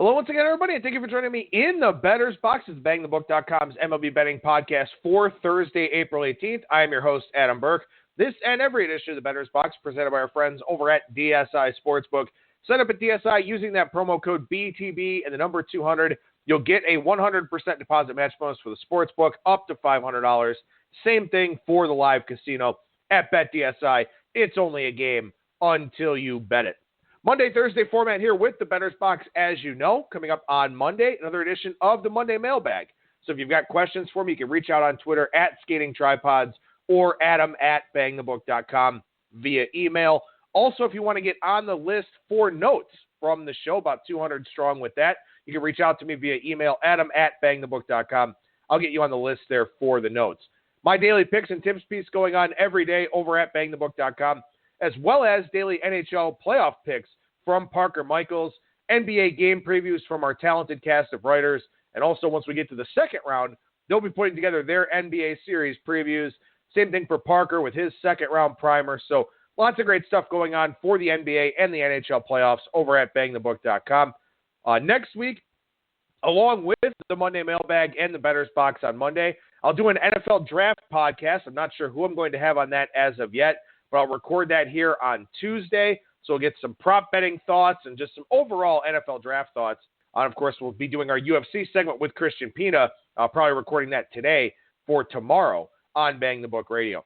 Hello once again, everybody, and thank you for joining me in the Bettor's Box. It's BangTheBook.com's MLB betting podcast for Thursday, April 18th. I am your host, Adam Burke. This and every edition of the Bettor's Box presented by our friends over at DSI Sportsbook. Sign up at DSI using that promo code BTB and the number 200. You'll get a 100% deposit match bonus for the sportsbook up to $500. Same thing for the live casino at BetDSI. It's only a game until you bet it. Monday, Thursday format here with the Bettor's Box, as you know. Coming up on Monday, another edition of the Monday Mailbag. So if you've got questions for me, you can reach out on Twitter at Skating Tripods or Adam at BangTheBook.com via email. Also, if you want to get on the list for notes from the show, about 200 strong with that, you can reach out to me via email, Adam at BangTheBook.com. I'll get you on the list there for the notes. My daily picks and tips piece going on every day over at BangTheBook.com, as well as daily NHL playoff picks from Parker Michaels, NBA game previews from our talented cast of writers, and also once we get to the second round, they'll be putting together their NBA series previews. Same thing for Parker with his second round primer. So lots of great stuff going on for the NBA and the NHL playoffs over at BangTheBook.com. Next week, along with the Monday Mailbag and the Bettor's Box on Monday, I'll do an NFL draft podcast. I'm not sure who I'm going to have on that as of yet, but I'll record that here on Tuesday. So we'll get some prop betting thoughts and just some overall NFL draft thoughts. And of course, we'll be doing our UFC segment with Christian Pina, probably recording that today for tomorrow on Bang the Book Radio.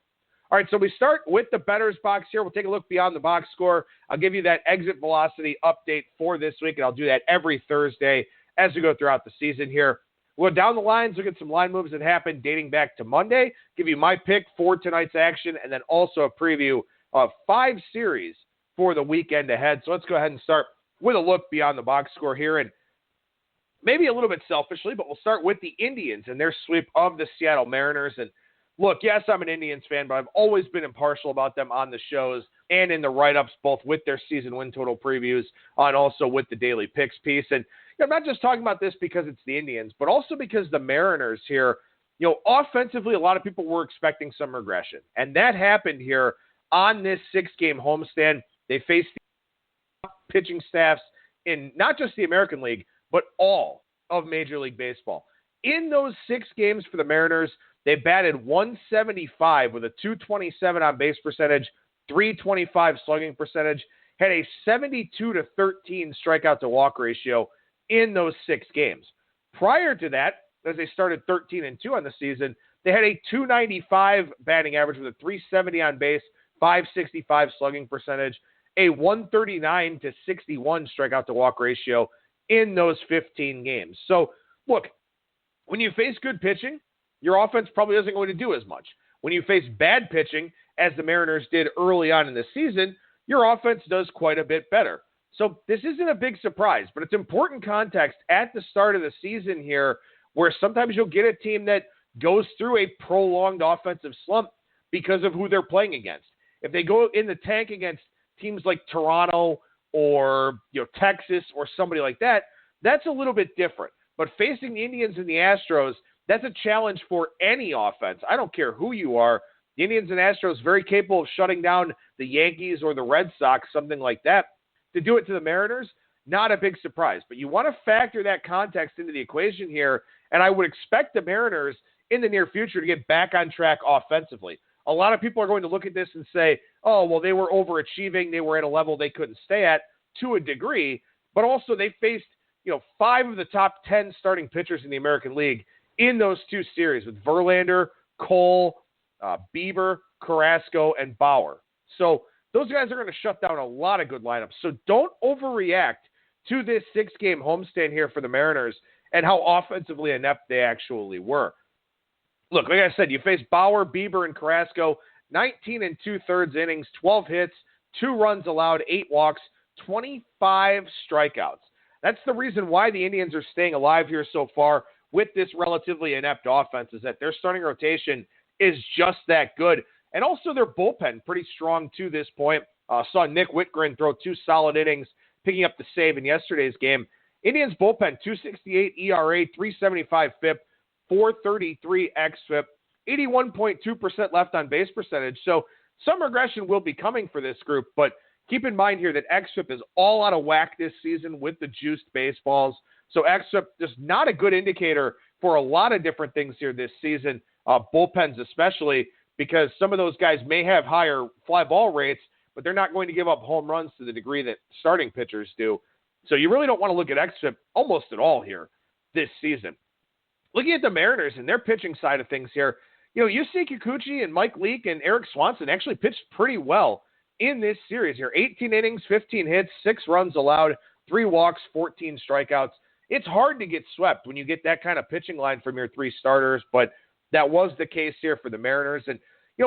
All right, so we start with the Bettor's Box here. We'll take a look beyond the box score. I'll give you that exit velocity update for this week, and I'll do that every Thursday as we go throughout the season here. We'll go down the lines, look at some line moves that happened dating back to Monday, give you my pick for tonight's action, and then also a preview of 5 series for the weekend ahead. So let's go ahead and start with a look beyond the box score here. And maybe a little bit selfishly, but we'll start with the Indians and their sweep of the Seattle Mariners. And look, yes, I'm an Indians fan, but I've always been impartial about them on the shows and in the write-ups, both with their season win total previews and also with the daily picks piece. And I'm not just talking about this because it's the Indians, but also because the Mariners here, offensively, a lot of people were expecting some regression. And that happened here on this 6-game homestand. They faced the pitching staffs in not just the American League, but all of Major League Baseball. In those 6 games for the Mariners, they batted .175 with a .227 on base percentage, .325 slugging percentage, had a 72-13 strikeout to walk ratio in those 6 games. Prior to that, as they started 13-2 on the season, they had a .295 batting average with a .370 on base, .565 slugging percentage, a 139-61 strikeout to walk ratio in those 15 games. So, look, when you face good pitching, your offense probably isn't going to do as much. When you face bad pitching, as the Mariners did early on in the season, your offense does quite a bit better. So this isn't a big surprise, but it's important context at the start of the season here, where sometimes you'll get a team that goes through a prolonged offensive slump because of who they're playing against. If they go in the tank against teams like Toronto or Texas or somebody like that, that's a little bit different. But facing the Indians and the Astros, that's a challenge for any offense. I don't care who you are. The Indians and Astros very capable of shutting down the Yankees or the Red Sox, something like that. To do it to the Mariners, not a big surprise. But you want to factor that context into the equation here, and I would expect the Mariners in the near future to get back on track offensively. A lot of people are going to look at this and say, oh, well, they were overachieving. They were at a level they couldn't stay at to a degree, but also they faced 5 of the top 10 starting pitchers in the American League in those 2 series with Verlander, Cole, Bieber, Carrasco, and Bauer. So those guys are going to shut down a lot of good lineups. So don't overreact to this 6-game homestand here for the Mariners and how offensively inept they actually were. Look, like I said, you face Bauer, Bieber, and Carrasco, 19 2/3 innings, 12 hits, 2 runs allowed, 8 walks, 25 strikeouts. That's the reason why the Indians are staying alive here so far with this relatively inept offense, is that their starting rotation is just that good. And also their bullpen pretty strong to this point. Saw Nick Whitgren throw 2 solid innings, picking up the save in yesterday's game. Indians bullpen, 2.68 ERA, 3.75 FIP, 4.33 xFIP, 81.2% left on base percentage. So some regression will be coming for this group, but Keep in mind here that xFIP is all out of whack this season with the juiced baseballs. So xFIP is not a good indicator for a lot of different things here this season, bullpens especially, because some of those guys may have higher fly ball rates, but they're not going to give up home runs to the degree that starting pitchers do. So you really don't want to look at xFIP almost at all here this season. Looking at the Mariners and their pitching side of things here, Yusei Kikuchi and Mike Leake and Eric Swanson actually pitched pretty well in this series here. 18 innings, 15 hits, 6 runs allowed, 3 walks, 14 strikeouts. It's hard to get swept when you get that kind of pitching line from your 3 starters, but that was the case here for the Mariners. And,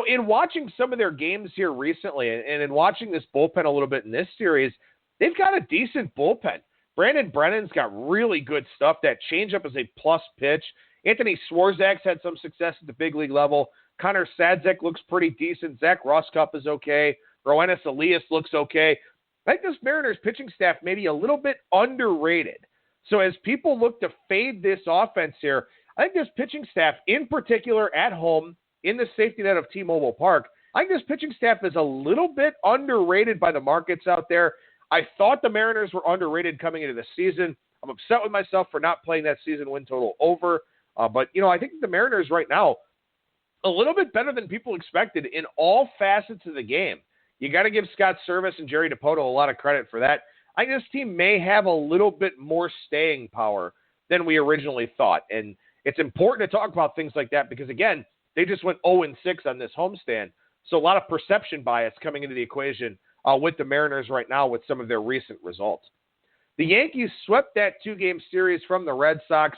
in watching some of their games here recently and in watching this bullpen a little bit in this series, they've got a decent bullpen. Brandon Brennan's got really good stuff. That changeup is a plus pitch. Anthony Swarzak's had some success at the big league level. Connor Sadzek looks pretty decent. Zach Roskup is okay. Roenis Elias looks okay. I think this Mariners pitching staff may be a little bit underrated. So as people look to fade this offense here, I think this pitching staff, in particular at home in the safety net of T-Mobile Park, I think this pitching staff is a little bit underrated by the markets out there. I thought the Mariners were underrated coming into the season. I'm upset with myself for not playing that season win total over. But I think the Mariners right now, a little bit better than people expected in all facets of the game. You got to give Scott Servais and Jerry Dipoto a lot of credit for that. I think this team may have a little bit more staying power than we originally thought. And it's important to talk about things like that because, again, they just went 0-6 on this homestand. So a lot of perception bias coming into the equation with the Mariners right now with some of their recent results. The Yankees swept that 2-game series from the Red Sox.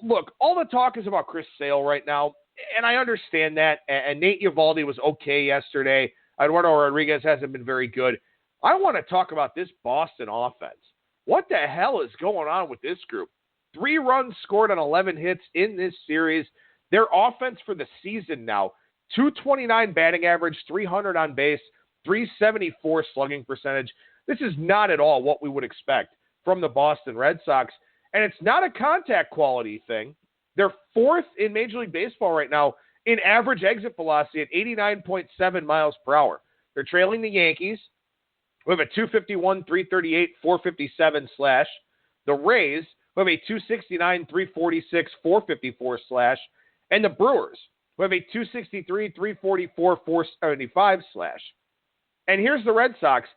Look, all the talk is about Chris Sale right now, and I understand that. And Nate Eovaldi was okay yesterday. Eduardo Rodriguez hasn't been very good. I want to talk about this Boston offense. What the hell is going on with this group? 3 runs scored on 11 hits in this series. Their offense for the season now, 229 batting average, 300 on base, 374 slugging percentage. This is not at all what we would expect from the Boston Red Sox. And it's not a contact quality thing. They're 4th in Major League Baseball right now in average exit velocity at 89.7 miles per hour. They're trailing the Yankees. We have a 251, 338, 457 slash. The Rays, we have a 269, 346, 454 slash. And the Brewers, we have a 263, 344, 475 slash. And here's the Red Sox,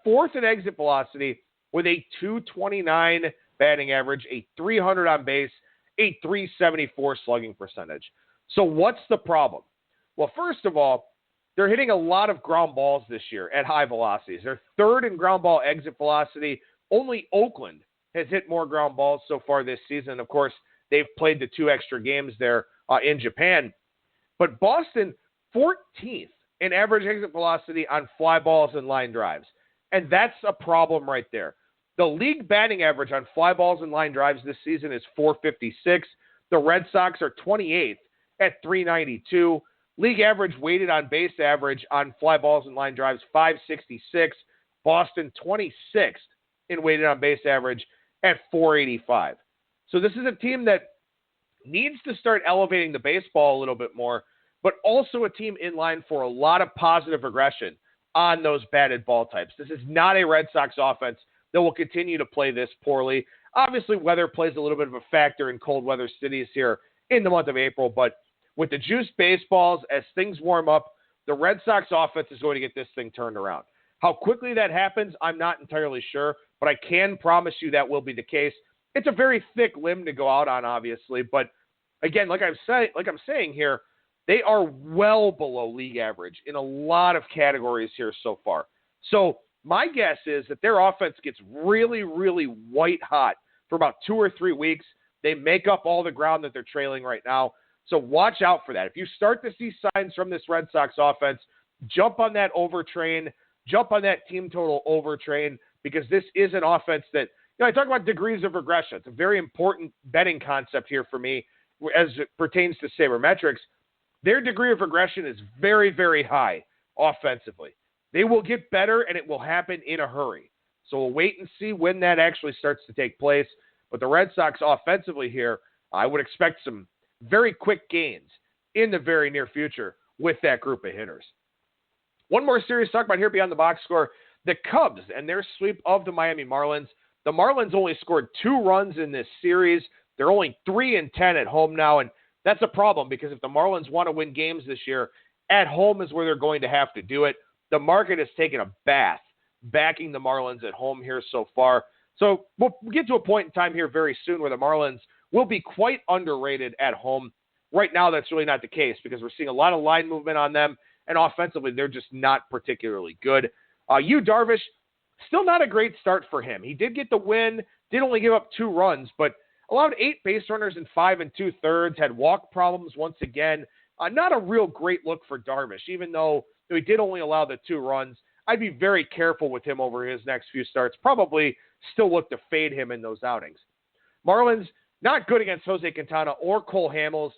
4th in exit velocity with a 229 batting average, a 300 on base, a 374 slugging percentage. So what's the problem? Well, first of all, they're hitting a lot of ground balls this year at high velocities. They're 3rd in ground ball exit velocity. Only Oakland has hit more ground balls so far this season. Of course, they've played the 2 extra games there in Japan. But Boston, 14th in average exit velocity on fly balls and line drives. And that's a problem right there. The league batting average on fly balls and line drives this season is 456. The Red Sox are 28th at 392. League average weighted on base average on fly balls and line drives, 566. Boston, 26th in weighted on base average at 485. So this is a team that needs to start elevating the baseball a little bit more, but also a team in line for a lot of positive regression on those batted ball types. This is not a Red Sox offense that will continue to play this poorly. Obviously, weather plays a little bit of a factor in cold weather cities here in the month of April, but with the juiced baseballs, as things warm up, the Red Sox offense is going to get this thing turned around. How quickly that happens, I'm not entirely sure, but I can promise you that will be the case. It's a very thick limb to go out on, obviously, but again, like I'm saying here, they are well below league average in a lot of categories here so far. So my guess is that their offense gets really, really white hot for about 2 or 3 weeks. They make up all the ground that they're trailing right now. So watch out for that. If you start to see signs from this Red Sox offense, jump on that over train, jump on that team total over train, because this is an offense that, I talk about degrees of regression. It's a very important betting concept here for me as it pertains to sabermetrics. Their degree of regression is very, very high offensively. They will get better, and it will happen in a hurry. So we'll wait and see when that actually starts to take place. But the Red Sox offensively here, I would expect some very quick gains in the very near future with that group of hitters. One more series to talk about here beyond the box score. The Cubs and their sweep of the Miami Marlins. The Marlins only scored 2 runs in this series. They're only 3-10 at home now, and that's a problem because if the Marlins want to win games this year, at home is where they're going to have to do it. The market has taken a bath backing the Marlins at home here so far. So we'll get to a point in time here very soon where the Marlins will be quite underrated at home. Right now, that's really not the case because we're seeing a lot of line movement on them, and offensively, they're just not particularly good. Yu Darvish, still not a great start for him. He did get the win, did only give up 2 runs, but allowed 8 base runners in 5 2/3, had walk problems once again. Not a real great look for Darvish, even though he did only allow the 2 runs. I'd be very careful with him over his next few starts. Probably still look to fade him in those outings. Marlins, not good against Jose Quintana or Cole Hamels.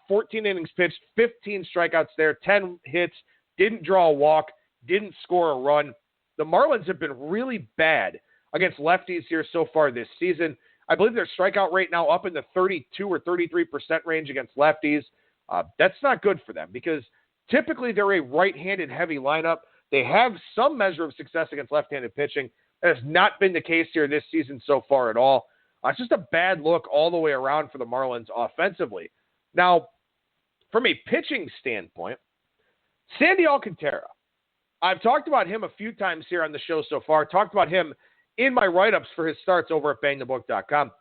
14 innings pitched, 15 strikeouts there, 10 hits, didn't draw a walk, didn't score a run. The Marlins have been really bad against lefties here so far this season. I believe their strikeout rate now up in the 32 or 33% range against lefties. That's not good for them because typically they're a right-handed heavy lineup. They have some measure of success against left-handed pitching. That has not been the case here this season so far at all. It's just a bad look all the way around for the Marlins offensively. Now, from a pitching standpoint, Sandy Alcantara. I've talked about him a few times here on the show so far. Talked about him in my write-ups for his starts over at bangthebook.com.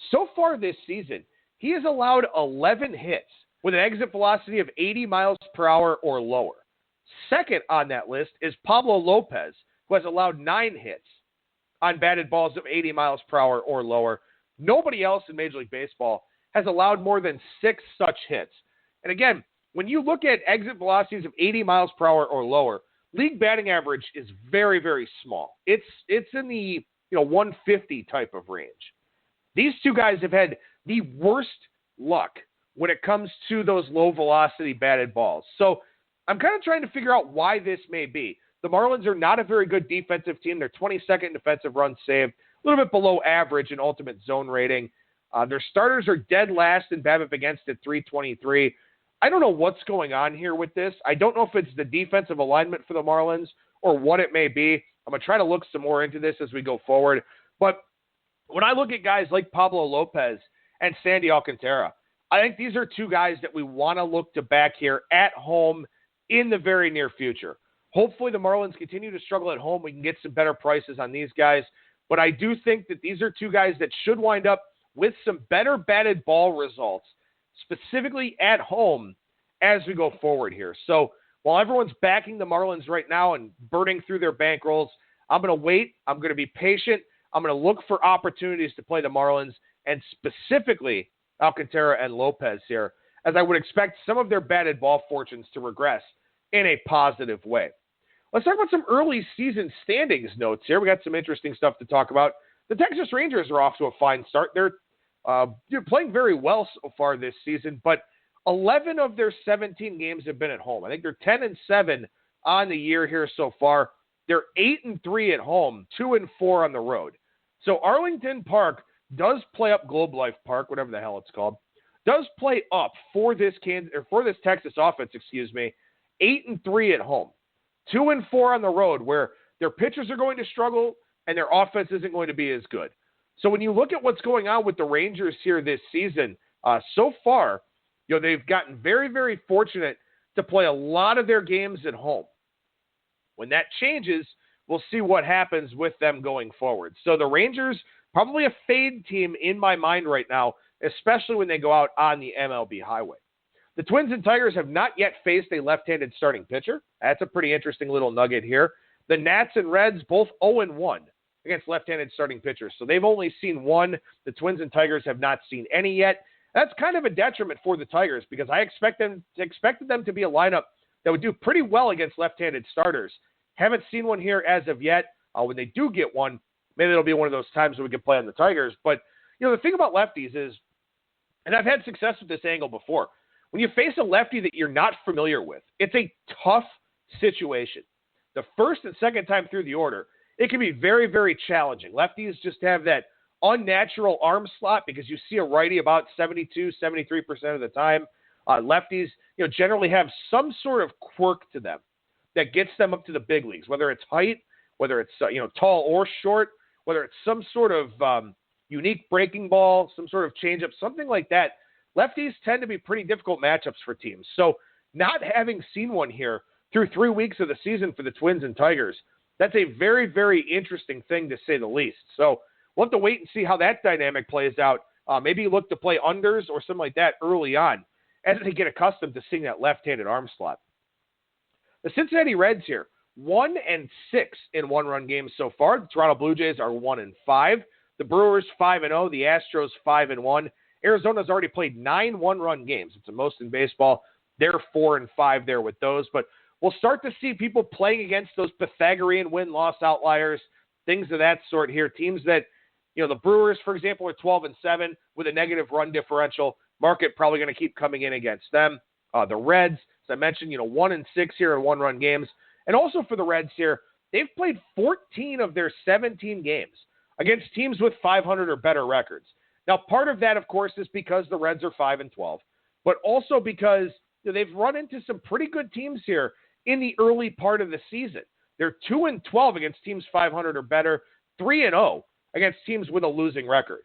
So far this season, he has allowed 11 hits with an exit velocity of 80 miles per hour or lower. Second on that list is Pablo Lopez, who has allowed 9 hits on batted balls of 80 miles per hour or lower. Nobody else in Major League Baseball has allowed more than 6 such hits. And again, when you look at exit velocities of 80 miles per hour or lower, league batting average is very, very small. It's in the 150 type of range. These two guys have had the worst luck when it comes to those low velocity batted balls. So I'm kind of trying to figure out why this may be. The Marlins are not a very good defensive team. They're 22nd in defensive runs saved, a little bit below average in ultimate zone rating. Their starters are dead last in BABIP against at 323. I don't know what's going on here with this. I don't know if it's the defensive alignment for the Marlins or what it may be. I'm going to try to look some more into this as we go forward. But when I look at guys like Pablo Lopez and Sandy Alcantara, I think these are two guys that we want to look to back here at home in the very near future. Hopefully the Marlins continue to struggle at home. We can get some better prices on these guys. But I do think that these are two guys that should wind up with some better batted ball results, specifically at home, as we go forward here. So while everyone's backing the Marlins right now and burning through their bankrolls, I'm going to wait. I'm going to be patient. I'm going to look for opportunities to play the Marlins and specifically Alcantara and Lopez here, as I would expect some of their batted ball fortunes to regress in a positive way. Let's talk about some early season standings notes here. We got some interesting stuff to talk about. The Texas Rangers are off to a fine start. They're playing very well so far this season, but 11 of their 17 games have been at home. I think they're 10-7 on the year here so far. They're 8-3 at home, 2-4 on the road. So Arlington Park does play up, Globe Life Park, whatever the hell it's called, does play up for this Texas offense, 8-3 at home, 2-4 on the road, where their pitchers are going to struggle and their offense isn't going to be as good. So when you look at what's going on with the Rangers here this season, so far, they've gotten very, very fortunate to play a lot of their games at home. When that changes, we'll see what happens with them going forward. So the Rangers, probably a fade team in my mind right now, especially when they go out on the MLB highway. The Twins and Tigers have not yet faced a left-handed starting pitcher. That's a pretty interesting little nugget here. The Nats and Reds both 0-1 against left-handed starting pitchers. So they've only seen one. The Twins and Tigers have not seen any yet. That's kind of a detriment for the Tigers because I expected them to be a lineup that would do pretty well against left-handed starters. Haven't seen one here as of yet. When they do get one, maybe it'll be one of those times where we can play on the Tigers. But, the thing about lefties is, and I've had success with this angle before, when you face a lefty that you're not familiar with, it's a tough situation. The first and second time through the order, it can be very, very challenging. Lefties just have that unnatural arm slot because you see a righty about 72, 73% of the time. Lefties, generally have some sort of quirk to them that gets them up to the big leagues, whether it's height, whether it's tall or short, whether it's some sort of unique breaking ball, some sort of changeup, something like that. Lefties tend to be pretty difficult matchups for teams. So not having seen one here through 3 weeks of the season for the Twins and Tigers, that's a very, very interesting thing to say the least. So we'll have to wait and see how that dynamic plays out. Maybe look to play unders or something like that early on as they get accustomed to seeing that left-handed arm slot. The Cincinnati Reds here, 1-6 in one-run games so far. The Toronto Blue Jays are 1-5. The Brewers 5-0. The Astros 5-1. Arizona's already played 9 one-run games. It's the most in baseball. They're 4-5 there with those. But we'll start to see people playing against those Pythagorean win-loss outliers, things of that sort here. Teams that, the Brewers, for example, are 12-7 with a negative run differential. Market probably going to keep coming in against them. The Reds, as I mentioned, 1-6 here in one-run games. And also for the Reds here, they've played 14 of their 17 games against teams with 500 or better records. Now, part of that, of course, is because the Reds are 5-12, but also because they've run into some pretty good teams here in the early part of the season. They're 2-12 against teams 500 or better, 3-0 against teams with a losing record.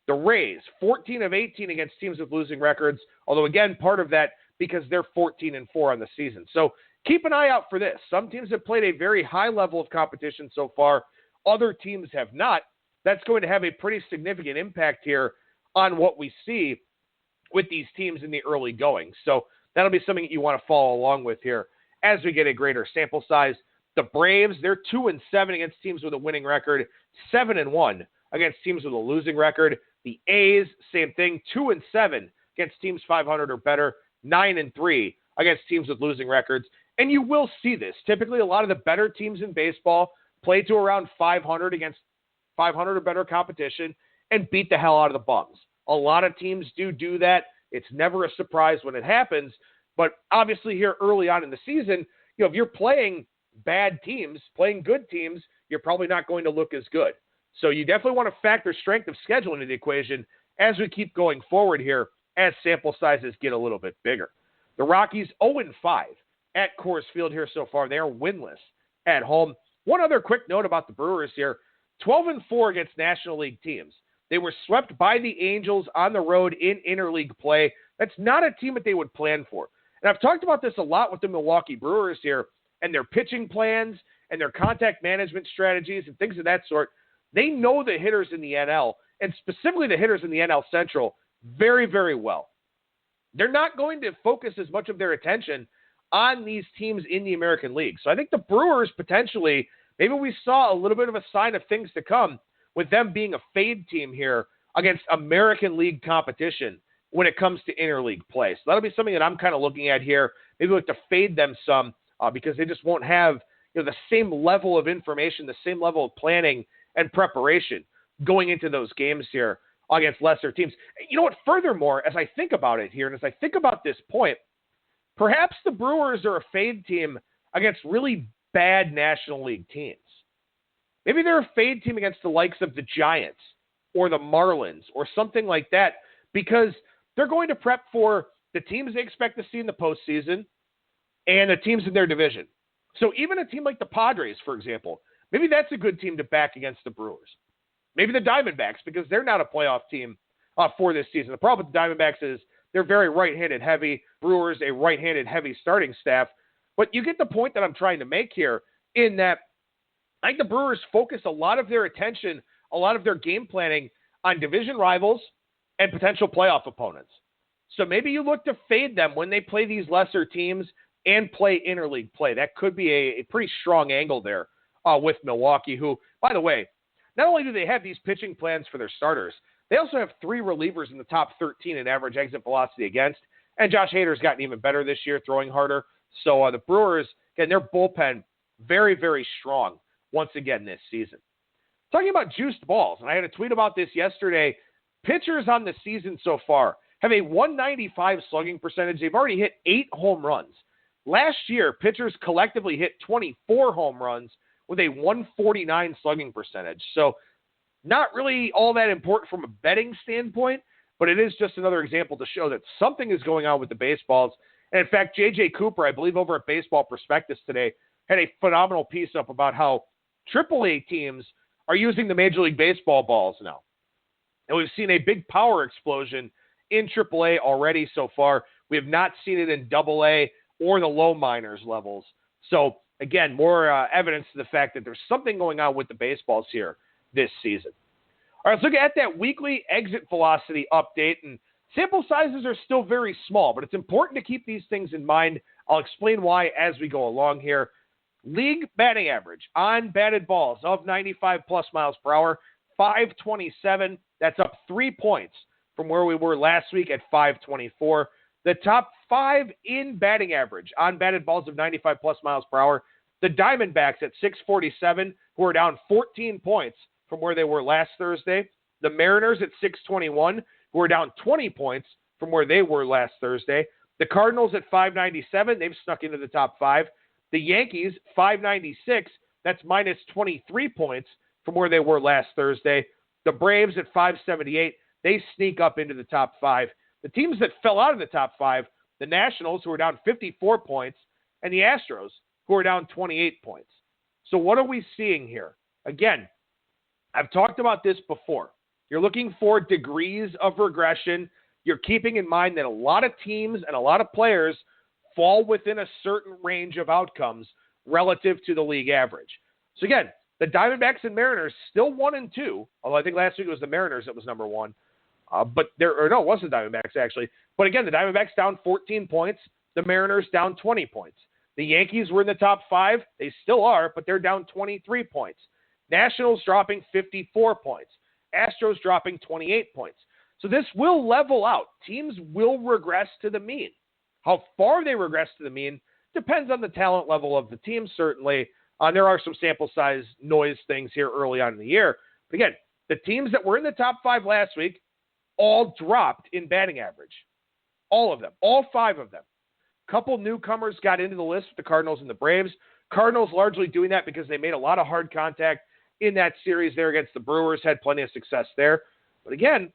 The Rays, 14 of 18 against teams with losing records, although, again, part of that because they're 14-4 on the season. So keep an eye out for this. Some teams have played a very high level of competition so far. Other teams have not. That's going to have a pretty significant impact here on what we see with these teams in the early going. So that'll be something that you want to follow along with here as we get a greater sample size. The Braves, they're 2-7 against teams with a winning record, 7-1 against teams with a losing record. The A's, same thing, 2-7 against teams 500 or better, 9-3 against teams with losing records. And you will see this. Typically, a lot of the better teams in baseball play to around 500 against 500 or better competition and beat the hell out of the bums. A lot of teams do that. It's never a surprise when it happens. But obviously here early on in the season, if you're playing bad teams, playing good teams, you're probably not going to look as good. So you definitely want to factor strength of schedule into the equation as we keep going forward here as sample sizes get a little bit bigger. The Rockies 0-5 at Coors Field here so far. They are winless at home. One other quick note about the Brewers here, 12-4 against National League teams. They were swept by the Angels on the road in interleague play. That's not a team that they would plan for. And I've talked about this a lot with the Milwaukee Brewers here and their pitching plans and their contact management strategies and things of that sort. They know the hitters in the NL, and specifically the hitters in the NL Central, very, very well. They're not going to focus as much of their attention on these teams in the American League. So I think the Brewers potentially, maybe we saw a little bit of a sign of things to come with them being a fade team here against American League competition when it comes to interleague play. So that'll be something that I'm kind of looking at here. Maybe we'll have to fade them some because they just won't have the same level of information, the same level of planning and preparation going into those games here against lesser teams. You know what? Furthermore, as I think about it here and as I think about this point, perhaps the Brewers are a fade team against really bad National League teams. Maybe they're a fade team against the likes of the Giants or the Marlins or something like that because they're going to prep for the teams they expect to see in the postseason and the teams in their division. So even a team like the Padres, for example, maybe that's a good team to back against the Brewers. Maybe the Diamondbacks, because they're not a playoff team for this season. The problem with the Diamondbacks is they're very right-handed heavy. Brewers, a right-handed heavy starting staff. But you get the point that I'm trying to make here in that I think the Brewers focus a lot of their attention, a lot of their game planning on division rivals and potential playoff opponents. So maybe you look to fade them when they play these lesser teams and play interleague play. That could be a pretty strong angle there with Milwaukee, who, by the way, not only do they have these pitching plans for their starters, they also have 3 relievers in the top 13 in average exit velocity against. And Josh Hader's gotten even better this year, throwing harder. So the Brewers, again, their bullpen, very, very strong once again this season. Talking about juiced balls, and I had a tweet about this yesterday. Pitchers on the season so far have a 195 slugging percentage. They've already hit 8 home runs. Last year, pitchers collectively hit 24 home runs with a 149 slugging percentage. So not really all that important from a betting standpoint, but it is just another example to show that something is going on with the baseballs. And in fact, J.J. Cooper, I believe over at Baseball Prospectus today, had a phenomenal piece up about how AAA teams are using the Major League Baseball balls now. And we've seen a big power explosion in AAA already so far. We have not seen it in AA or the low minors levels. So, again, more evidence to the fact that there's something going on with the baseballs here this season. All right, let's look at that weekly exit velocity update. And sample sizes are still very small, but it's important to keep these things in mind. I'll explain why as we go along here. League batting average on batted balls of 95-plus miles per hour, 527. That's up 3 points from where we were last week at 524. The top 5 in batting average on batted balls of 95-plus miles per hour, the Diamondbacks at 647, who are down 14 points from where they were last Thursday. The Mariners at 621, who are down 20 points from where they were last Thursday. The Cardinals at 597, they've snuck into the top 5. The Yankees, 596, that's minus 23 points from where they were last Thursday. The Braves at 578, they sneak up into the top 5. The teams that fell out of the top 5, the Nationals, who are down 54 points, and the Astros, who are down 28 points. So what are we seeing here? Again, I've talked about this before. You're looking for degrees of regression. You're keeping in mind that a lot of teams and a lot of players fall within a certain range of outcomes relative to the league average. So again, the Diamondbacks and Mariners still 1-2, although I think last week it was the Mariners that was number 1. It wasn't the Diamondbacks actually. But again, the Diamondbacks down 14 points, the Mariners down 20 points. The Yankees were in the top 5. They still are, but they're down 23 points. Nationals dropping 54 points. Astros dropping 28 points. So this will level out. Teams will regress to the mean. How far they regress to the mean depends on the talent level of the team, certainly. There are some sample size noise things here early on in the year. But again, the teams that were in the top 5 last week all dropped in batting average. All of them. All 5 of them. Couple newcomers got into the list with the Cardinals and the Braves. Cardinals largely doing that because they made a lot of hard contact in that series there against the Brewers, had plenty of success there. But again,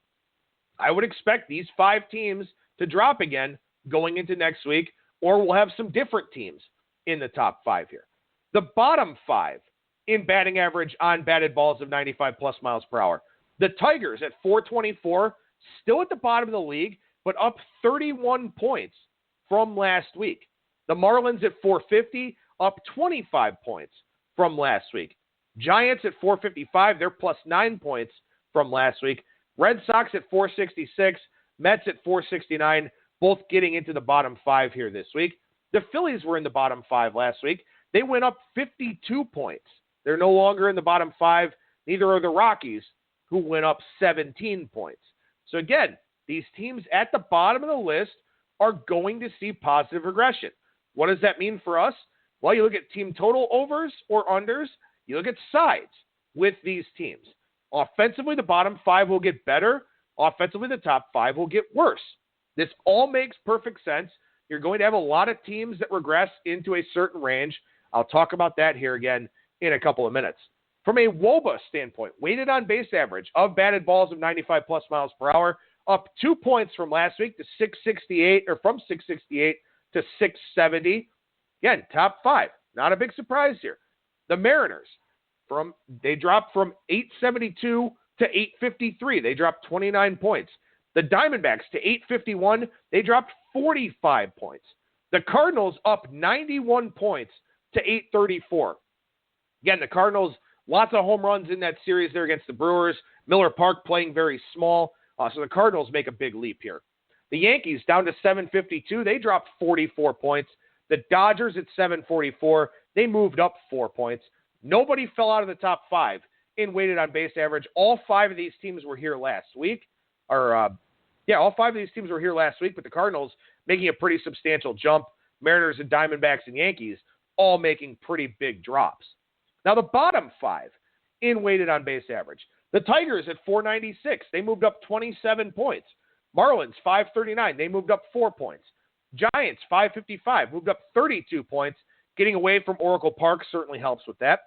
I would expect these 5 teams to drop again going into next week, or we'll have some different teams in the top 5 here. The bottom 5 in batting average on batted balls of 95-plus miles per hour. The Tigers at 424, still at the bottom of the league, but up 31 points from last week. The Marlins at 450, up 25 points from last week. Giants at 455, they're plus 9 points from last week. Red Sox at 466, Mets at 469, both getting into the bottom 5 here this week. The Phillies were in the bottom 5 last week. They went up 52 points. They're no longer in the bottom 5. Neither are the Rockies, who went up 17 points. So again, these teams at the bottom of the list are going to see positive regression. What does that mean for us? Well, you look at team total overs or unders. You look at sides with these teams. Offensively, the bottom 5 will get better. Offensively, the top 5 will get worse. This all makes perfect sense. You're going to have a lot of teams that regress into a certain range. I'll talk about that here again in a couple of minutes. From a WOBA standpoint, weighted on base average of batted balls of 95-plus miles per hour, up 2 points from last week to 668, or from 668 to 670. Again, top 5. Not a big surprise here. The Mariners, they dropped from 872 to 853. They dropped 29 points. The Diamondbacks to 851. They dropped 45 points. The Cardinals up 91 points to 834. Again, the Cardinals, lots of home runs in that series there against the Brewers. Miller Park playing very small. So the Cardinals make a big leap here. The Yankees down to 752. They dropped 44 points. The Dodgers at 744. They moved up 4 points. Nobody fell out of the top 5 in weighted on base average. All 5 of these teams were here last week. All 5 of these teams were here last week, but the Cardinals making a pretty substantial jump. Mariners and Diamondbacks and Yankees all making pretty big drops. Now the bottom 5 in weighted on base average. The Tigers at 496. They moved up 27 points. Marlins 539. They moved up 4 points. Giants 555. Moved up 32 points. Getting away from Oracle Park certainly helps with that.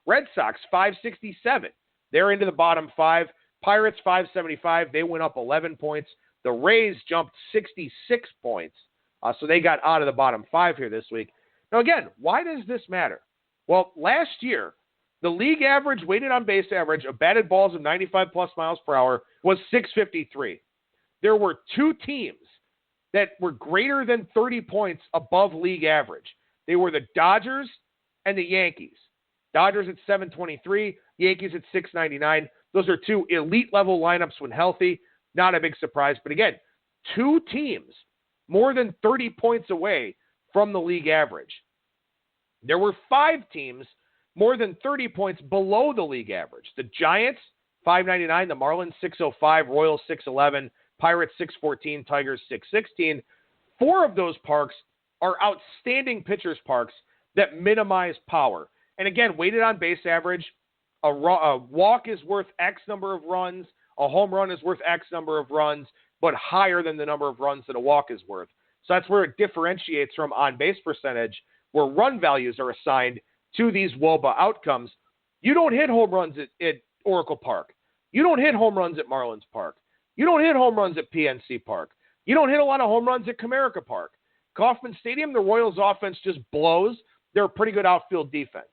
Red Sox 567. They're into the bottom 5. Pirates 575. They went up 11 points. The Rays jumped 66 points. So they got out of the bottom 5 here this week. Now again, why does this matter? Well, last year, The league average, weighted on base average, of batted balls of 95-plus miles per hour was 653. There were two teams that were greater than 30 points above league average. They were the Dodgers and the Yankees. Dodgers at 723, Yankees at 699. Those are two elite-level lineups when healthy. Not a big surprise. But again, two teams more than 30 points away from the league average. There were five teams more than 30 points below the league average. The Giants, 599. The Marlins, 605. Royals, 611. Pirates, 614. Tigers, 616. Four of those parks are outstanding pitchers' parks that minimize power. And again, weighted on base average, a walk is worth X number of runs, a home run is worth X number of runs, but higher than the number of runs that a walk is worth. So that's where it differentiates from on-base percentage, where run values are assigned to these WOBA outcomes. You don't hit home runs at Oracle Park. You don't hit home runs at Marlins Park. You don't hit home runs at PNC Park. You don't hit a lot of home runs at Comerica Park. Kauffman Stadium, the Royals offense just blows. They're a pretty good outfield defense.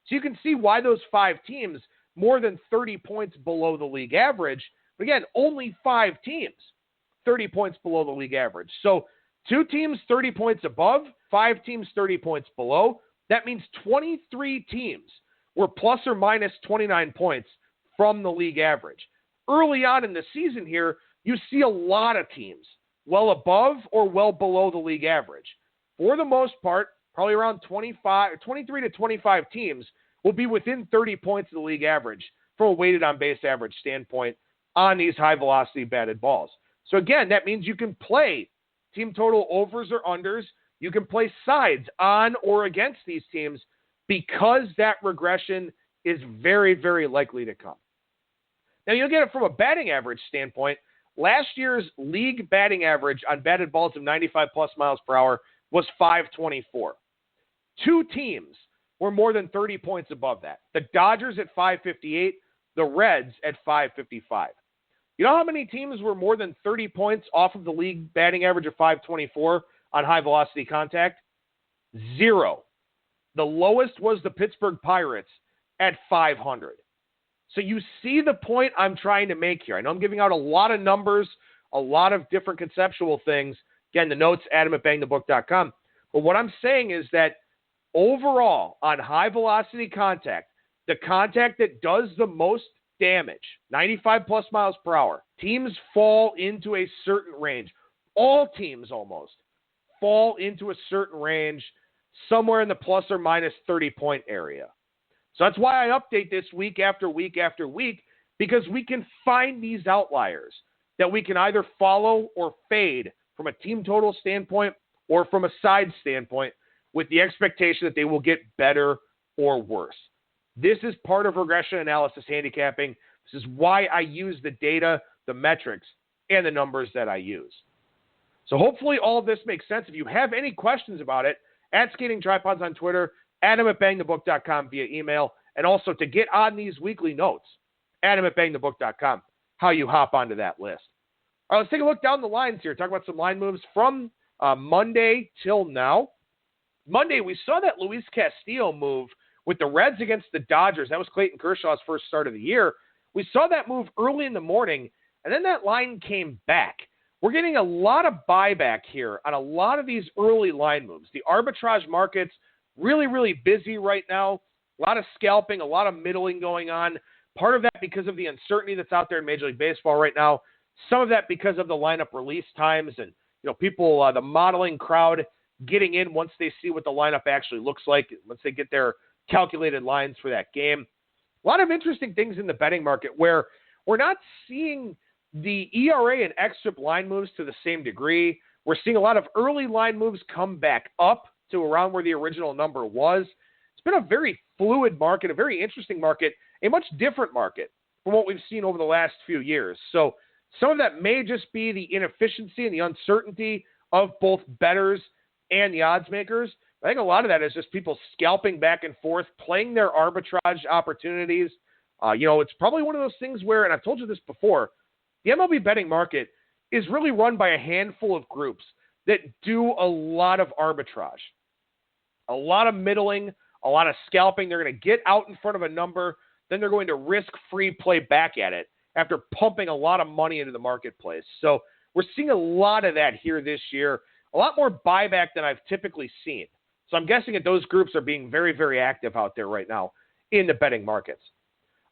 So you can see why those five teams, more than 30 points below the league average. But again, only five teams, 30 points below the league average. So two teams, 30 points above, five teams, 30 points below. That means 23 teams were plus or minus 29 points from the league average. Early on in the season here, you see a lot of teams well above or well below the league average. For the most part, probably around 23 to 25 teams will be within 30 points of the league average from a weighted on base average standpoint on these high velocity batted balls. So again, that means you can play team total overs or unders. You can play sides on or against these teams because that regression is very, very likely to come. Now, you'll get it from a batting average standpoint. Last year's league batting average on batted balls of 95-plus miles per hour was 524. Two teams were more than 30 points above that. The Dodgers at 558, the Reds at 555. You know how many teams were more than 30 points off of the league batting average of 524 on high-velocity contact? Zero. The lowest was the Pittsburgh Pirates at 500. So you see the point I'm trying to make here. I know I'm giving out a lot of numbers, a lot of different conceptual things. Again, the notes, adam@bangthebook.com. But what I'm saying is that overall, on high-velocity contact, the contact that does the most damage, 95-plus miles per hour, teams fall into a certain range. All teams almost fall into a certain range somewhere in the plus or minus 30-point area. So that's why I update this week after week after week, because we can find these outliers that we can either follow or fade from a team total standpoint or from a side standpoint with the expectation that they will get better or worse. This is part of regression analysis handicapping. This is why I use the data, the metrics, and the numbers that I use. So hopefully all of this makes sense. If you have any questions about it, at Skating Tripods on Twitter, adam@bangthebook.com via email, and also to get on these weekly notes, adam@bangthebook.com, how you hop onto that list. All right, let's take a look down the lines here. Talk about some line moves from Monday till now. Monday, we saw that Luis Castillo move with the Reds against the Dodgers. That was Clayton Kershaw's first start of the year. We saw that move early in the morning, and then that line came back. We're getting a lot of buyback here on a lot of these early line moves. The arbitrage market's really, really busy right now. A lot of scalping, a lot of middling going on. Part of that because of the uncertainty that's out there in Major League Baseball right now. Some of that because of the lineup release times and people, the modeling crowd getting in once they see what the lineup actually looks like, once they get their calculated lines for that game. A lot of interesting things in the betting market where we're not seeing the ERA and XFIP line moves to the same degree. We're seeing a lot of early line moves come back up to around where the original number was. It's been a very fluid market, a very interesting market, a much different market from what we've seen over the last few years. So some of that may just be the inefficiency and the uncertainty of both bettors and the odds makers. I think a lot of that is just people scalping back and forth, playing their arbitrage opportunities. It's probably one of those things where, and I've told you this before, the MLB betting market is really run by a handful of groups that do a lot of arbitrage, a lot of middling, a lot of scalping. They're going to get out in front of a number, then they're going to risk-free play back at it after pumping a lot of money into the marketplace. So we're seeing a lot of that here this year, a lot more buyback than I've typically seen. So I'm guessing that those groups are being very, very active out there right now in the betting markets.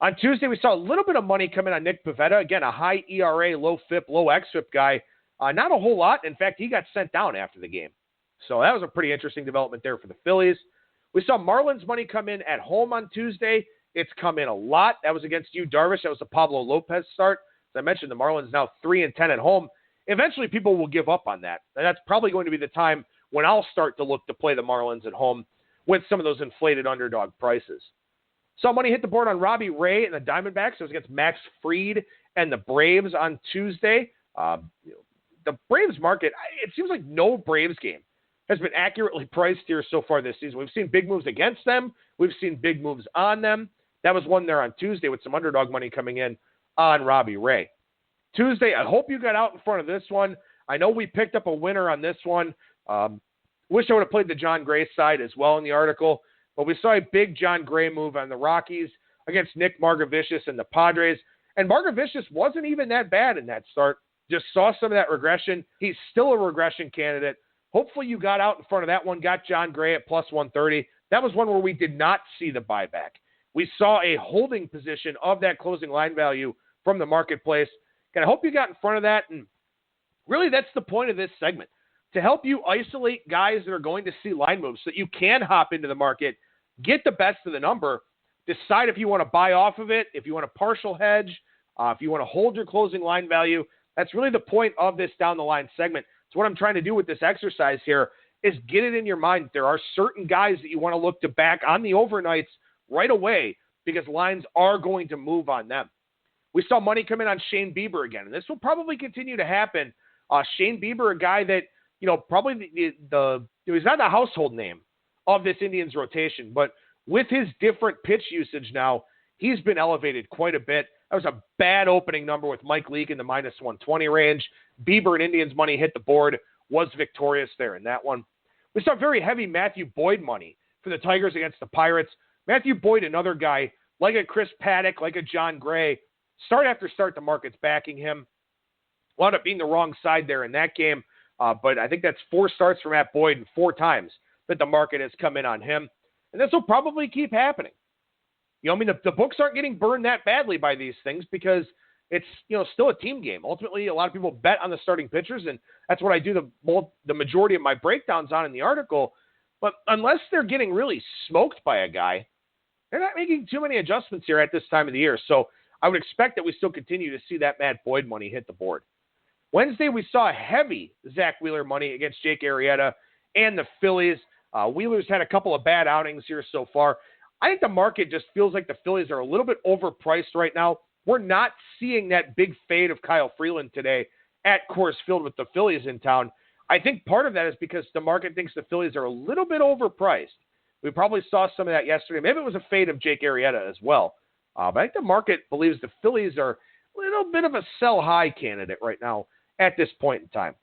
On Tuesday, we saw a little bit of money come in on Nick Pivetta. Again, a high ERA, low FIP, low XFIP guy. Not a whole lot. In fact, he got sent down after the game. So that was a pretty interesting development there for the Phillies. We saw Marlins money come in at home on Tuesday. It's come in a lot. That was against Yu Darvish. That was the Pablo Lopez start. As I mentioned, the Marlins now 3-10 at home. Eventually, people will give up on that. And that's probably going to be the time when I'll start to look to play the Marlins at home with some of those inflated underdog prices. Saw money hit the board on Robbie Ray and the Diamondbacks. It was against Max Fried and the Braves on Tuesday. The Braves market, it seems like no Braves game has been accurately priced here so far this season. We've seen big moves against them. We've seen big moves on them. That was one there on Tuesday with some underdog money coming in on Robbie Ray. Tuesday, I hope you got out in front of this one. I know we picked up a winner on this one. Wish I would have played the John Gray side as well in the article. But we saw a big John Gray move on the Rockies against Nick Margevicius and the Padres. And Margevicius wasn't even that bad in that start. Just saw some of that regression. He's still a regression candidate. Hopefully you got out in front of that one, got John Gray at plus 130. That was one where we did not see the buyback. We saw a holding position of that closing line value from the marketplace. And I hope you got in front of that. And really, that's the point of this segment, to help you isolate guys that are going to see line moves so that you can hop into the market, get the best of the number, decide if you want to buy off of it, if you want a partial hedge, if you want to hold your closing line value. That's really the point of this down the line segment. So what I'm trying to do with this exercise here is get it in your mind. There are certain guys that you want to look to back on the overnights right away because lines are going to move on them. We saw money come in on Shane Bieber again, and this will probably continue to happen. Shane Bieber, a guy that, probably he's not the household name of this Indians rotation, but with his different pitch usage now, he's been elevated quite a bit. That was a bad opening number with Mike Leake in the minus 120 range. Bieber and Indians money hit the board, was victorious there in that one. We saw very heavy Matthew Boyd money for the Tigers against the Pirates. Matthew Boyd, another guy, like a Chris Paddock, like a John Gray, start after start, the market's backing him. Wound up being the wrong side there in that game, but I think that's 4 starts from Matt Boyd and 4 times that the market has come in on him. And this will probably keep happening. The books aren't getting burned that badly by these things because it's, still a team game. Ultimately, a lot of people bet on the starting pitchers, and that's what I do the majority of my breakdowns on in the article. But unless they're getting really smoked by a guy, they're not making too many adjustments here at this time of the year. So I would expect that we still continue to see that Matt Boyd money hit the board. Wednesday, we saw heavy Zach Wheeler money against Jake Arrieta and the Phillies. Wheeler's had a couple of bad outings here so far. I think the market just feels like the Phillies are a little bit overpriced right now. We're not seeing that big fade of Kyle Freeland today at Coors Field with the Phillies in town. I think part of that is because the market thinks the Phillies are a little bit overpriced. We probably saw some of that yesterday. Maybe it was a fade of Jake Arrieta as well. But I think the market believes the Phillies are a little bit of a sell high candidate right now at this point in time.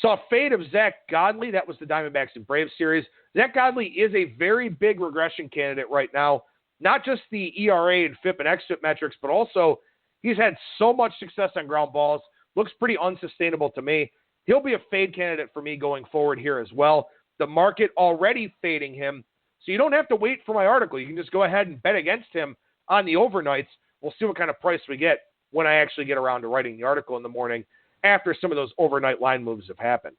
Saw a fade of Zach Godley. That was the Diamondbacks and Braves series. Zach Godley is a very big regression candidate right now. Not just the ERA and FIP and XFIP metrics, but also he's had so much success on ground balls. Looks pretty unsustainable to me. He'll be a fade candidate for me going forward here as well. The market already fading him. So you don't have to wait for my article. You can just go ahead and bet against him on the overnights. We'll see what kind of price we get when I actually get around to writing the article in the morning after some of those overnight line moves have happened.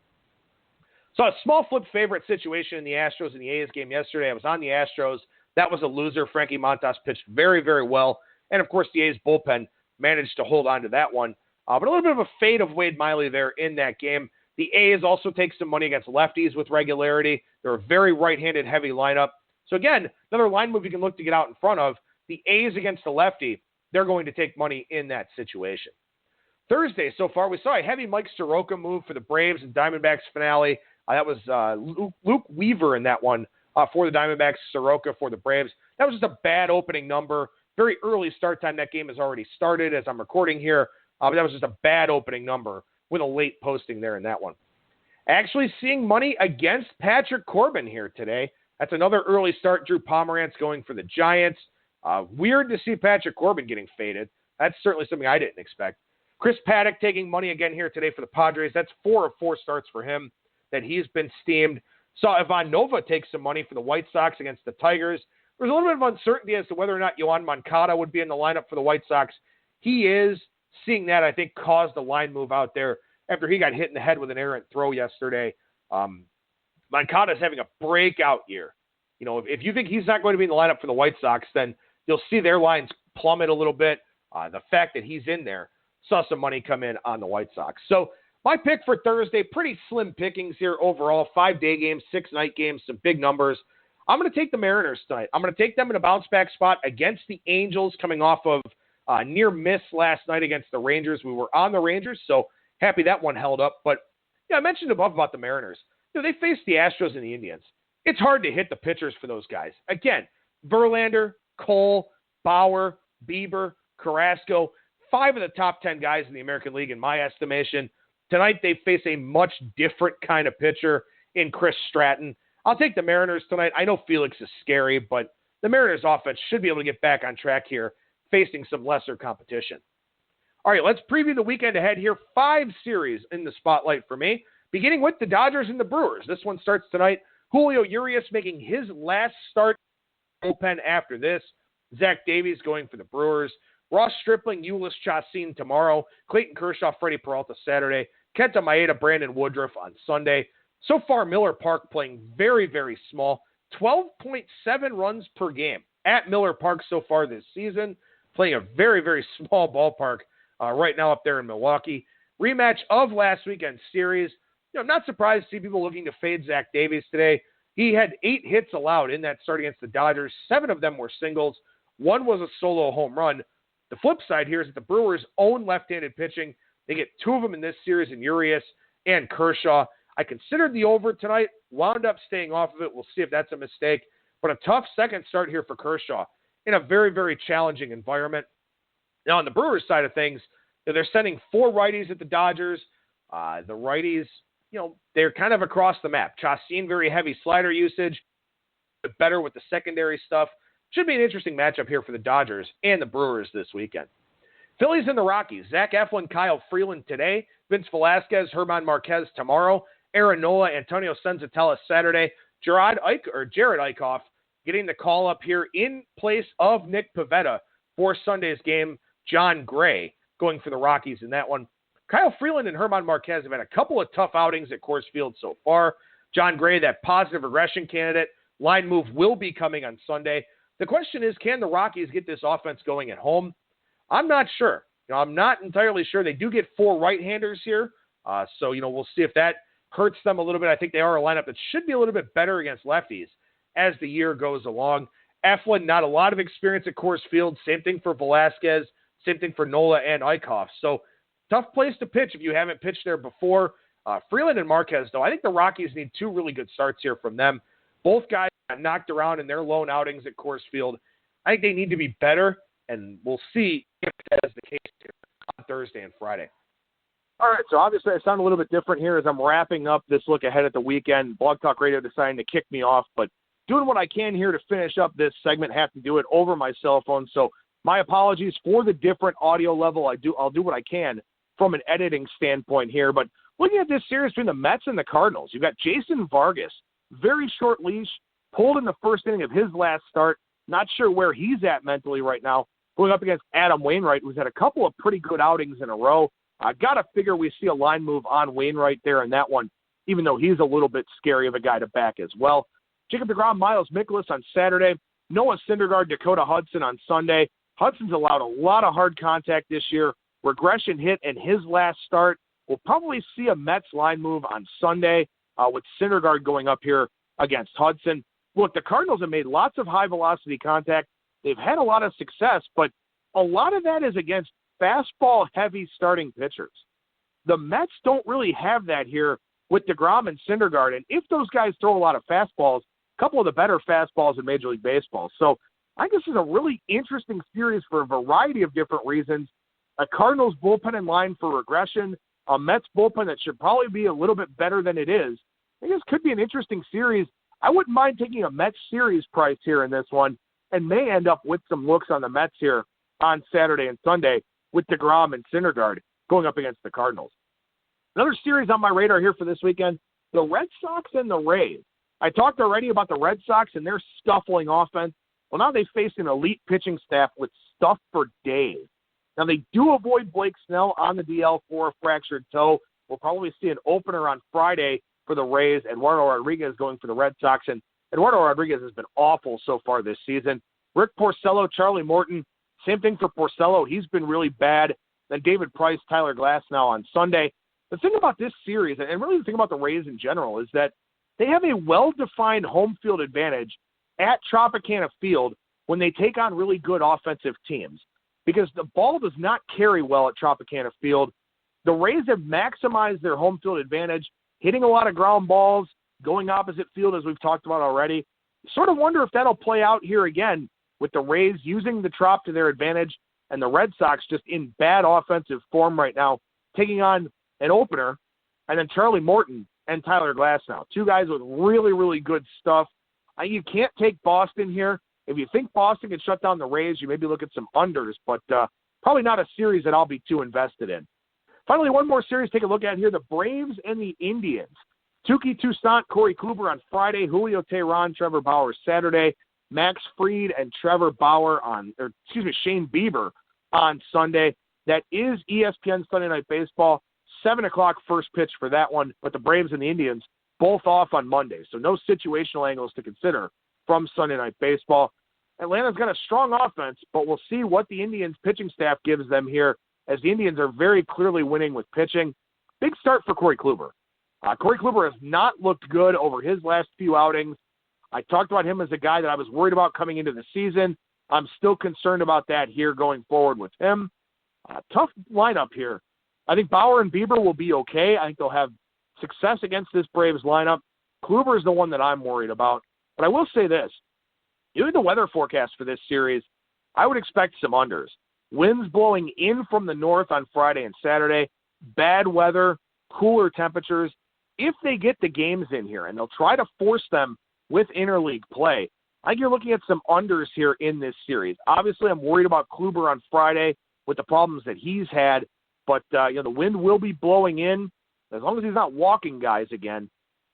So a small flip favorite situation in the Astros and the A's game yesterday. I was on the Astros. That was a loser. Frankie Montas pitched very, very well. And, of course, the A's bullpen managed to hold on to that one. But a little bit of a fade of Wade Miley there in that game. The A's also take some money against lefties with regularity. They're a very right-handed heavy lineup. So, again, another line move you can look to get out in front of. The A's against the lefty, they're going to take money in that situation. Thursday, so far, we saw a heavy Mike Soroka move for the Braves and Diamondbacks finale. That was Luke Weaver in that one for the Diamondbacks, Soroka for the Braves. That was just a bad opening number. Very early start time. That game has already started as I'm recording here. But that was just a bad opening number with a late posting there in that one. Actually seeing money against Patrick Corbin here today. That's another early start. Drew Pomerantz going for the Giants. Weird to see Patrick Corbin getting faded. That's certainly something I didn't expect. Chris Paddock taking money again here today for the Padres. That's 4 of 4 starts for him that he's been steamed. Saw Ivan Nova take some money for the White Sox against the Tigers. There's a little bit of uncertainty as to whether or not Yoan Moncada would be in the lineup for the White Sox. He is. Seeing that, I think, caused the line move out there after he got hit in the head with an errant throw yesterday. Moncada's having a breakout year. You know, if you think he's not going to be in the lineup for the White Sox, then you'll see their lines plummet a little bit. The fact that he's in there saw some money come in on the White Sox. So my pick for Thursday, pretty slim pickings here overall. 5-day games, 6-night games, some big numbers. I'm going to take the Mariners tonight. I'm going to take them in a bounce-back spot against the Angels coming off of near miss last night against the Rangers. We were on the Rangers, so happy that one held up. But yeah, I mentioned above about the Mariners. You know, they faced the Astros and the Indians. It's hard to hit the pitchers for those guys. Again, Verlander, Cole, Bauer, Bieber, Carrasco, 5 of the top 10 guys in the American League in my estimation. Tonight they face a much different kind of pitcher in Chris Stratton. I'll take the Mariners tonight. I know Felix is scary, but the Mariners offense should be able to get back on track here, facing some lesser competition. All right, let's preview the weekend ahead here. 5 series in the spotlight for me, beginning with the Dodgers and the Brewers. This one starts tonight. Julio Urias making his last start bullpen after this. Zach Davies going for the Brewers. Ross Stripling, Ulysses Chacin tomorrow. Clayton Kershaw, Freddie Peralta Saturday. Kenta Maeda, Brandon Woodruff on Sunday. So far, Miller Park playing very, very small. 12.7 runs per game at Miller Park so far this season. Playing a very, very small ballpark right now up there in Milwaukee. Rematch of last weekend's series. You know, I'm not surprised to see people looking to fade Zach Davies today. He had 8 hits allowed in that start against the Dodgers. 7 of them were singles. 1 was a solo home run. The flip side here is that the Brewers own left-handed pitching. They get 2 of them in this series in Urias and Kershaw. I considered the over tonight, wound up staying off of it. We'll see if that's a mistake. But a tough second start here for Kershaw in a very, very challenging environment. Now, on the Brewers side of things, they're sending 4 righties at the Dodgers. The righties, you know, they're kind of across the map. Chacin, very heavy slider usage, but better with the secondary stuff. Should be an interesting matchup here for the Dodgers and the Brewers this weekend. Phillies and the Rockies. Zach Eflin, Kyle Freeland today. Vince Velasquez, Herman Marquez tomorrow. Aaron Nola, Antonio Senzatella Saturday. Jared Eichhoff getting the call up here in place of Nick Pivetta for Sunday's game. John Gray going for the Rockies in that one. Kyle Freeland and Herman Marquez have had a couple of tough outings at Coors Field so far. John Gray, that positive regression candidate. Line move will be coming on Sunday. The question is, can the Rockies get this offense going at home? I'm not sure. You know, I'm not entirely sure. They do get 4 right-handers here. So, you know, we'll see if that hurts them a little bit. I think they are a lineup that should be a little bit better against lefties as the year goes along. Eflin, not a lot of experience at Coors Field. Same thing for Velasquez. Same thing for Nola and Eichhoff. So, tough place to pitch if you haven't pitched there before. Freeland and Marquez, though, I think the Rockies need 2 really good starts here from them. Both guys got knocked around in their lone outings at Coors Field. I think they need to be better, and we'll see if that is the case here on Thursday and Friday. All right, so obviously I sound a little bit different here as I'm wrapping up this look ahead at the weekend. Blog Talk Radio deciding to kick me off, but doing what I can here to finish up this segment, have to do it over my cell phone. So my apologies for the different audio level. I'll do what I can from an editing standpoint here. But looking at this series between the Mets and the Cardinals, you've got Jason Vargas, very short leash, pulled in the first inning of his last start. Not sure where he's at mentally right now. Going up against Adam Wainwright, who's had a couple of pretty good outings in a row. Got to figure we see a line move on Wainwright there in that one, even though he's a little bit scary of a guy to back as well. Jacob deGrom, Miles Mikolas on Saturday. Noah Syndergaard, Dakota Hudson on Sunday. Hudson's allowed a lot of hard contact this year. Regression hit in his last start. We'll probably see a Mets line move on Sunday with Syndergaard going up here against Hudson. Look, the Cardinals have made lots of high-velocity contact. They've had a lot of success, but a lot of that is against fastball-heavy starting pitchers. The Mets don't really have that here with deGrom and Syndergaard, and if those guys throw a lot of fastballs, a couple of the better fastballs in Major League Baseball. So I think this is a really interesting series for a variety of different reasons. A Cardinals bullpen in line for regression, a Mets bullpen that should probably be a little bit better than it is. I think this could be an interesting series. I wouldn't mind taking a Mets series price here in this one and may end up with some looks on the Mets here on Saturday and Sunday with DeGrom and Syndergaard going up against the Cardinals. Another series on my radar here for this weekend, the Red Sox and the Rays. I talked already about the Red Sox and their scuffling offense. Well, now they face an elite pitching staff with stuff for days. Now, they do avoid Blake Snell on the DL for a fractured toe. We'll probably see an opener on Friday for the Rays. Eduardo Rodriguez going for the Red Sox. And Eduardo Rodriguez has been awful so far this season. Rick Porcello, Charlie Morton, same thing for Porcello. He's been really bad. Then David Price, Tyler Glasnow on Sunday. The thing about this series, and really the thing about the Rays in general, is that they have a well-defined home field advantage at Tropicana Field when they take on really good offensive teams, because the ball does not carry well at Tropicana Field. The Rays have maximized their home field advantage, hitting a lot of ground balls, going opposite field, as we've talked about already. Sort of wonder if that'll play out here again with the Rays using the Trop to their advantage and the Red Sox just in bad offensive form right now, taking on an opener, and then Charlie Morton and Tyler Glasnow, two guys with really, really good stuff. You can't take Boston here. If you think Boston can shut down the Rays, you maybe look at some unders, but probably not a series that I'll be too invested in. Finally, one more series to take a look at here, the Braves and the Indians. Touki Toussaint, Corey Kluber on Friday, Julio Teheran, Trevor Bauer Saturday, Max Fried and Shane Bieber on Sunday. That is ESPN Sunday Night Baseball. 7 o'clock first pitch for that one, but the Braves and the Indians both off on Monday, so no situational angles to consider from Sunday Night Baseball. Atlanta's got a strong offense, but we'll see what the Indians pitching staff gives them here, as the Indians are very clearly winning with pitching. Big start for Corey Kluber. Corey Kluber has not looked good over his last few outings. I talked about him as a guy that I was worried about coming into the season. I'm still concerned about that here going forward with him. Tough lineup here. I think Bauer and Bieber will be okay. I think they'll have success against this Braves lineup. Kluber is the one that I'm worried about. But I will say this. You look at the weather forecast for this series, I would expect some unders. Winds blowing in from the north on Friday and Saturday. Bad weather, cooler temperatures. If they get the games in here, and they'll try to force them with interleague play, I think you're looking at some unders here in this series. Obviously, I'm worried about Kluber on Friday with the problems that he's had. But, the wind will be blowing in. As long as he's not walking guys again,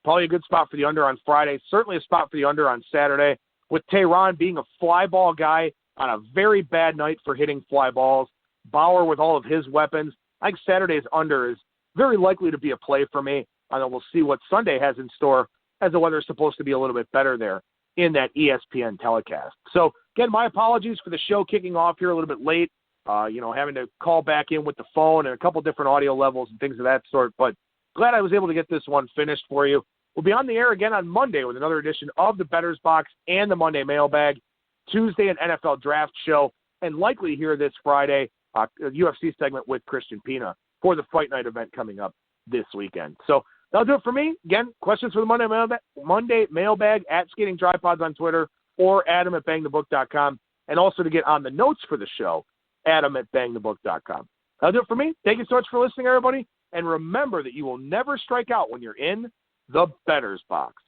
probably a good spot for the under on Friday. Certainly a spot for the under on Saturday. With Teheran being a fly ball guy on a very bad night for hitting fly balls. Bauer with all of his weapons. I think Saturday's under is very likely to be a play for me. And then we'll see what Sunday has in store, as the weather is supposed to be a little bit better there in that ESPN telecast. So, again, my apologies for the show kicking off here a little bit late. Having to call back in with the phone and a couple different audio levels and things of that sort. But glad I was able to get this one finished for you. We'll be on the air again on Monday with another edition of the Bettor's Box and the Monday Mailbag, Tuesday an NFL Draft Show, and likely here this Friday, a UFC segment with Christian Pina for the Fight Night event coming up this weekend. So that'll do it for me. Again, questions for the Monday Mailbag at Skating Tripods on Twitter or Adam@bangthebook.com, and also to get on the notes for the show, Adam@bangthebook.com. That'll do it for me. Thank you so much for listening, everybody. And remember that you will never strike out when you're in the Bettor's Box.